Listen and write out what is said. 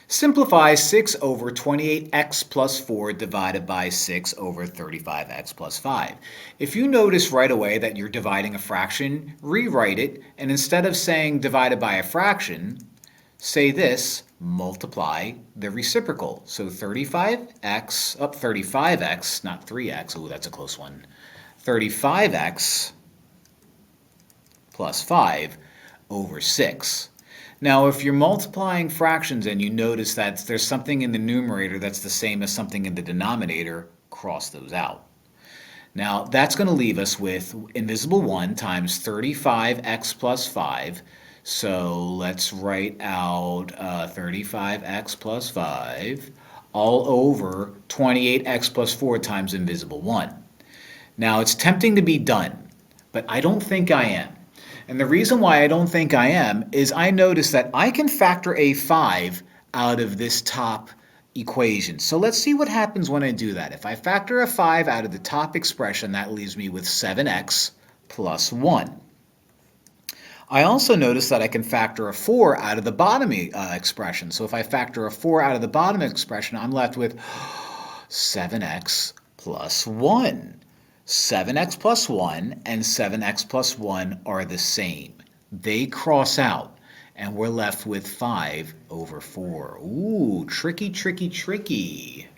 Simplify 6 over 28x plus 4 divided by 6 over 35x plus 5. If you notice right away that you're dividing a fraction, rewrite it, and instead of saying divided by a fraction, say this, multiply the reciprocal. So 35x, not 3x, oh that's a close one, 35x plus 5 over 6. Now, if you're multiplying fractions and you notice that there's something in the numerator that's the same as something in the denominator, cross those out. Now, that's going to leave us with invisible 1 times 35x plus 5. So let's write out 35x plus 5 all over 28x plus 4 times invisible 1. Now, it's tempting to be done, but I don't think I am. And the reason why I don't think I am is I notice that I can factor a 5 out of this top equation. So let's see what happens when I do that. If I factor a 5 out of the top expression, that leaves me with 7x plus 1. I also notice that I can factor a 4 out of the bottom expression. So if I factor a 4 out of the bottom expression, I'm left with 7x plus 1. 7x plus 1 and 7x plus 1 are the same. They cross out, and we're left with 5 over 4. Ooh, tricky, tricky, tricky.